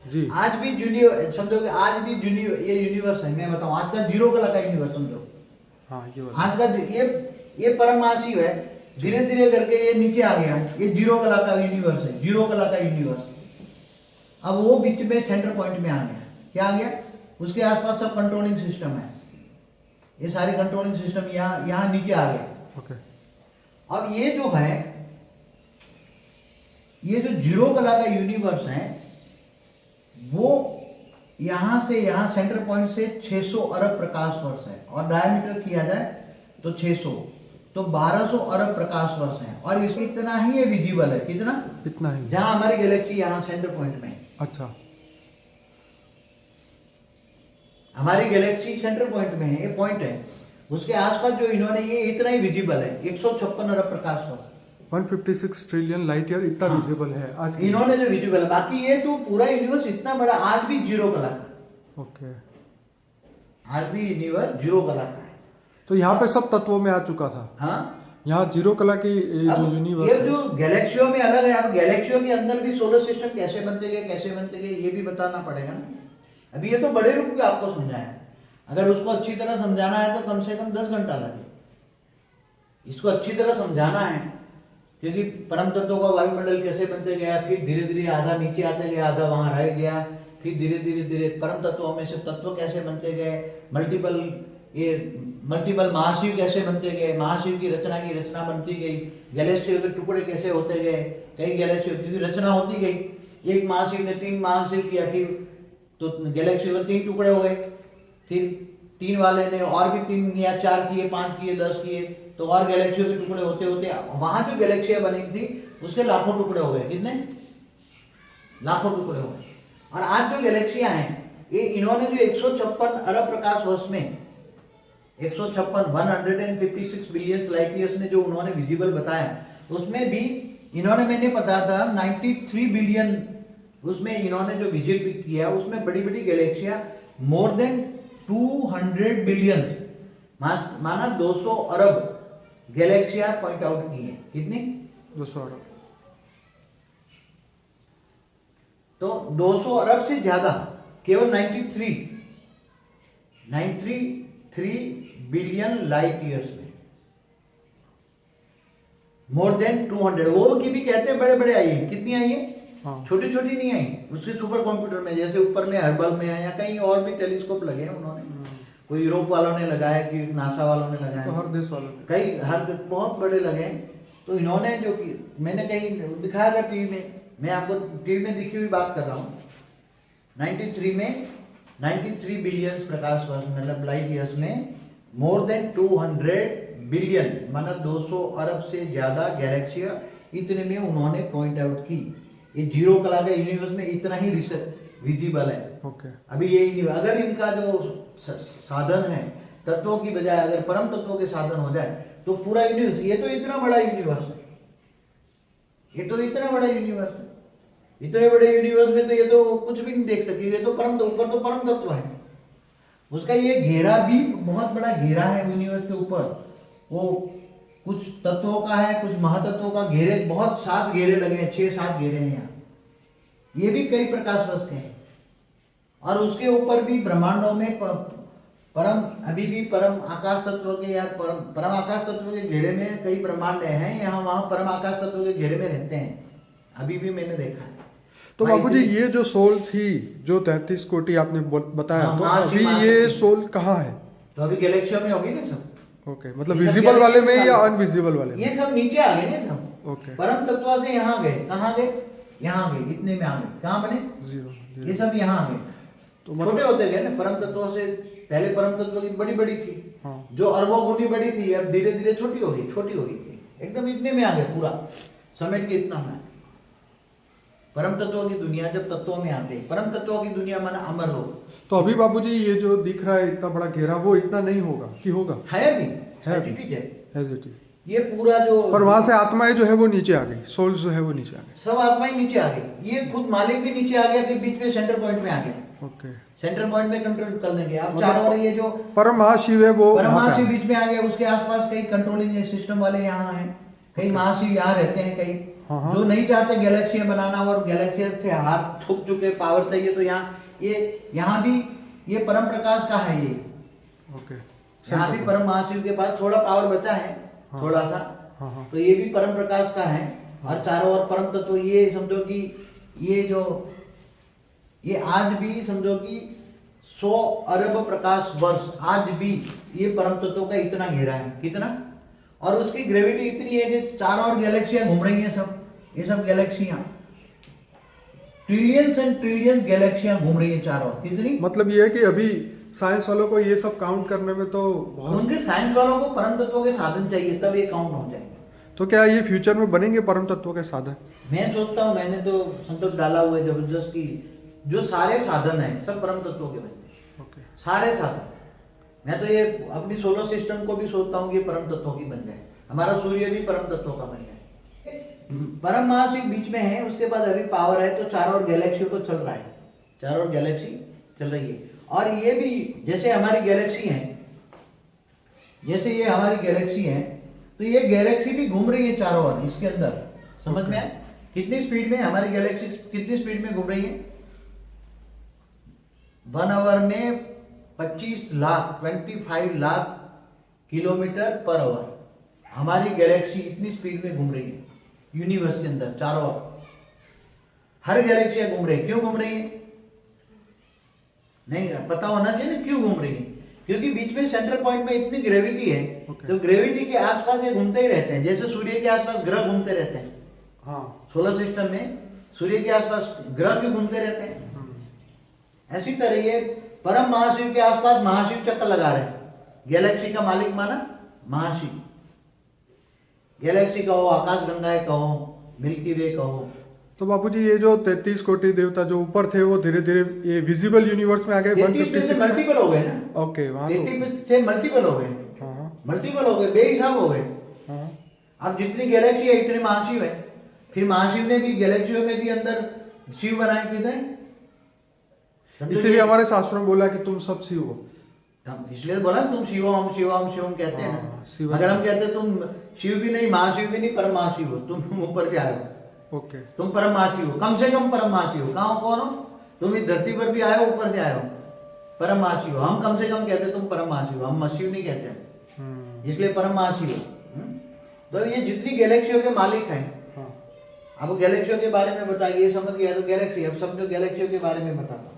जी। आज भी जूनियर समझोगे, आज भी जूनियर ये यूनिवर्स है। मैं बताऊं आज का 0 कला का यूनिवर्स समझो। हाँ ये आज का ये परम महाशिव है, धीरे धीरे करके ये नीचे आ गया। ये 0 कला का यूनिवर्स है, 0 कला का यूनिवर्स। अब वो बीच में सेंटर पॉइंट में आ गया। क्या आ गया? उसके आसपास सब कंट्रोलिंग सिस्टम है, ये सारे कंट्रोलिंग सिस्टम यहाँ यहाँ नीचे आ गया। ओके। अब ये जो है, ये जो 0 कला का यूनिवर्स है, वो यहां से यहां सेंटर पॉइंट से 600 अरब प्रकाश वर्ष है, और डायमीटर किया जाए तो 600, तो 1200 अरब प्रकाश वर्ष है। और इसमें इतना ही ये विजिबल है। कितना? इतना ही। जहां हमारी गैलेक्सी यहां सेंटर पॉइंट में है। अच्छा। हमारी गैलेक्सी सेंटर पॉइंट में है, ये पॉइंट है। उसके आसपास जो इन्होंने, ये इतना ही विजिबल है, 156 अरब प्रकाश वर्ष। 156 ट्रिलियन लाइट ईयर इतना हाँ। विजिबल है आज की। इन्होंने जो विजिबल है, बाकी ये तो पूरा यूनिवर्स इतना बड़ा आज भी 0 कला का। ओके। आज भी यूनिवर्स 0 कला का है। तो यहाँ पे सब तत्वों में आ चुका था। हाँ, यहाँ 0 कला की जो अब यूनिवर्स ये है। जो गैलेक्सियों में अलग है। अब गैलेक्सियों के अंदर भी सोलर सिस्टम कैसे बनते गए, कैसे बनते गए, ये भी बताना पड़ेगा ना। अभी ये तो बड़े रूप में आपको समझाया। अगर उसको अच्छी तरह समझाना है तो कम से कम 10 घंटा लगे। इसको अच्छी तरह समझाना है, क्योंकि परम तत्वों का वायुमंडल कैसे बनते गया, फिर धीरे धीरे आधा नीचे आते गया, आधा वहां रह गया, फिर धीरे धीरे धीरे परम तत्वों में से तत्व कैसे बनते गए, मल्टीपल महाशिव कैसे बनते गए, महाशिव की रचना बनती गई, गैलेक्सियों के टुकड़े कैसे होते गए, कई गैलेक्सियों की रचना होती गई। एक महाशिव ने 3 महाशिव किया, फिर तो गैलेक्सियों के 3 टुकड़े हो गए। फिर 3 वाले ने और भी 3 या 4 किए, 5 किए, 10 किए, तो और गैलेक्सियों के टुकड़े होते होते वहां जो गैलेक्सियां बनी थी उसके लाखों टुकड़े हो गए। कितने? लाखों टुकड़े हो गए। और आज जो गैलेक्सियां हैं, ये इन्होंने जो 156 अरब प्रकाश वर्ष में 156 बिलियन लाइट ईयर्स में जो उन्होंने विजिबल बताया, उसमें भी इन्होंने, मैंने बताया था 93 बिलियन, उसमें इन्होंने जो विजिबल किया उसमें बड़ी बड़ी गैलेक्सियां मोर देन 200 बिलियन, माना 200 अरब गैलेक्सियां पॉइंट आउट की है। कितनी? 200 अरब। तो 200 अरब से ज्यादा, केवल 93 बिलियन लाइट ईयर्स में, मोर देन 200। वो की भी कहते हैं बड़े बड़े आई है। कितनी आई है? हाँ। छोटी छोटी नहीं आई। उसके सुपर कंप्यूटर में, जैसे ऊपर में हर्बल में है या कहीं और भी टेलीस्कोप लगे हैं उन्होंने, कोई यूरोप वालों ने लगाया कि नासा वालों ने लगाया, तो हर देश वालों ने, कई हर बहुत बड़े लगे हैं। तो इन्होंने जो कि मैंने कहीं दिखाया था टीवी में, मैं आपको टीवी में दिखी हुई बात कर रहा हूँ। 93 बिलियन प्रकाश वर्ष मतलब लाइट ईयर्स में मोर देन 200 बिलियन माना 200 अरब से ज्यादा गैलेक्सिया इतने में उन्होंने पॉइंट आउट की। ये 0 कला का यूनिवर्स में इतना ही रिसर्च विजिबल है। ओके। अभी ये अगर इनका जो साधन है तत्वों की बजाय अगर परम तत्वों के साधन हो जाए तो पूरा यूनिवर्स, ये तो इतना बड़ा यूनिवर्स है, ये तो इतना बड़ा यूनिवर्स है, इतने बड़े यूनिवर्स में तो ये तो कुछ भी नहीं देख सके। ये तो परम, ऊपर तो परम तत्व है, उसका ये घेरा भी बहुत बड़ा घेरा है यूनिवर्स के ऊपर। वो कुछ तत्वों का है, कुछ महातत्वों का घेरे, बहुत 7 घेरे लगे हैं, 6-7 घेरे हैं यहाँ। ये भी कई प्रकाश वर्ष के हैं। और उसके ऊपर भी ब्रह्मांडों में परम, अभी भी परम आकाश तत्व के या परम आकाश तत्व के घेरे में कई ब्रह्मांड हैं, यहाँ वहां परम आकाश तत्व के घेरे में रहते हैं, अभी भी मैंने देखा है। तो बाबू जी ये जो सोल थी, जो 33 कोटि आपने बताया, हाँ, तो महाशिव, अभी महाशिव ये थी। सोल कहाँ है? तो अभी गैलेक्सियों में होगी ना सब। ओके, मतलब ये सब विजिबल वाले में galaxy या में अनविजिबल वाले में? ये सब नीचे आ गए ना सब। ओके। परम तत्व से यहाँ गए, कहाँ गए? यहाँ गए, इतने में आ गए। कहाँ बने? 0। ये सब यहाँ आ गए। तो छोटे मतलब, होते गए ना परम तत्वों से। पहले परम तत्व की बड़ी बड़ी थी, हाँ। जो अरबों गुनी बड़ी थी, अब धीरे धीरे छोटी हो गई, छोटी हो गई, एकदम इतने में आ गए, पूरा समेट के इतना में। परम तत्वों की दुनिया जब तत्वों में आते हैं, परम तत्वों की दुनिया माना अमर लोग। तो अभी बाबूजी ये जो दिख रहा है इतना बड़ा घेरा, वो इतना नहीं होगा कि होगा? है भी, है as it is है। As it is। ये पूरा जो, पर वहां से आत्माएं जो है वो नीचे आ गई, सोल जो है वो नीचे आ गई। सब आत्माएं नीचे आ गई। ये खुद मालिक भी नीचे आ गया, फिर बीच में सेंटर पॉइंट में आ गया। ओके। सेंटर पॉइंट में कंट्रोल कर देंगे। अब मतलब चारों ओर ये जो परम महाशिव है वो वहां पे परमाणु आ बीच में आ गया, उसके आसपास कई कंट्रोलिंग सिस्टम वाले यहाँ हैं, कई महाशिव यहाँ रहते हैं, कई हाँ। जो नहीं चाहते गैलेक्सियां बनाना और गैलेक्सिया से हाथ थूक चुके, पावर चाहिए, तो यहाँ भी ये परम प्रकाश का है। ये ओके, यहाँ भी परम महाशिव के पास थोड़ा पावर बचा है, हाँ। थोड़ा सा, हाँ। तो ये भी परम प्रकाश का है। और चारों ओर परम तत्व, तो ये समझो कि ये आज भी समझो कि 100 अरब प्रकाश वर्ष आज भी ये परम तत्वों का इतना घेरा है। कितना? और उसकी ग्रेविटी इतनी है कि चारों ओर गैलेक्सियां घूम रही हैं, ये सब गैलेक्सियां, ट्रिलियंस एंड ट्रिलियंस गैलेक्सियां घूम रही हैं चारों ओर। कितनी? मतलब ये है कि अभी साइंस वालों को ये सब काउंट करने में तो बहुत, उनके साइंस वालों को परम तत्वों के साधन चाहिए, तब ये काउंट हो जाएंगे। तो क्या ये फ्यूचर में बनेंगे परम तत्वों के साधन? मैं सोचता हूँ, मैंने तो संकल्प डाला हुआ है जबरदस्त की जो सारे साधन हैं सब परम तत्वों के बने। ओके, सारे साधन, मैं तो ये अपनी सोलर सिस्टम को भी सोचता हूँ कि परम तत्वों की बन जाए। हमारा सूर्य भी परम तत्वों का बन जाए। परम महाशिव बीच में है, उसके बाद अभी पावर है, तो चारों ओर गैलेक्सी को चल रहा है, चारों ओर गैलेक्सी चल रही है। और ये भी जैसे हमारी गैलेक्सी है, जैसे ये हमारी गैलेक्सी है, तो ये गैलेक्सी भी घूम रही है चारों ओर इसके अंदर। समझ में आया? कितनी स्पीड में हमारी गैलेक्सी कितनी स्पीड में घूम रही है? 1 आवर में 25 लाख किलोमीटर पर आवर हमारी गैलेक्सी इतनी स्पीड में घूम रही है यूनिवर्स के अंदर चारों ओर। हर गैलेक्सियां घूम रही है। क्यों घूम रही है? नहीं पता होना चाहिए ना क्यों घूम रही है। क्योंकि बीच में सेंटर पॉइंट में इतनी ग्रेविटी है, तो ग्रेविटी के आसपास ये घूमते ही रहते हैं। जैसे सूर्य के आसपास ग्रह घूमते रहते हैं, हाँ, सोलर सिस्टम में सूर्य के आसपास ग्रह भी घूमते रहते हैं। ऐसी तरह ये परम महाशिव के आसपास महाशिव चक्कर लगा रहे हैं। गैलेक्सी का मालिक माना महाशिव। गैलेक्सी कहो, आकाश गंगाएं कहो, मिल्की वे कहो। तो बापूजी ये जो 33 कोटि देवता जो ऊपर थे वो धीरे धीरे ये विजिबल यूनिवर्स में आ गए। 33 में से मल्टीपल हो गए ना। ओके, वहाँ 33 में से मल्टीपल हो गए, मल्टीपल हो गए, बेहिसाब हो गए। अब जितनी गैलेक्सी है इतने महाशिव है। फिर महाशिव ने भी गैलेक्सियों में भी अंदर शिव बनाए। कितने? इसीलिए हमारे शास्त्रों में बोला कि तुम सब शिव हो। हम इसलिए बोला तुम शिवम शिवम शिवम कहते हैं हाँ, ना। शिव। अगर हम कहते तुम शिव भी नहीं, महाशिव भी नहीं, परम महाशिव हो, तुम ऊपर से आए हो। ओके, तुम परम महाशिव हो, कम से कम परम महाशिव हो। कहाँ हो? कौन हो तुम? इस धरती पर भी आए हो, ऊपर से आए हो, परम महाशिव हो। हम कम से कम कहते तुम परम महाशिव हो, हम महाशिव नहीं कहते, इसलिए परम महाशिव हो। तो ये जितनी गैलेक्सियों के मालिक हैं, अब गैलेक्सियों के बारे में बताइए, समझ गया तो गैलेक्सी। अब समझो गैलेक्सियों के बारे में बताओ।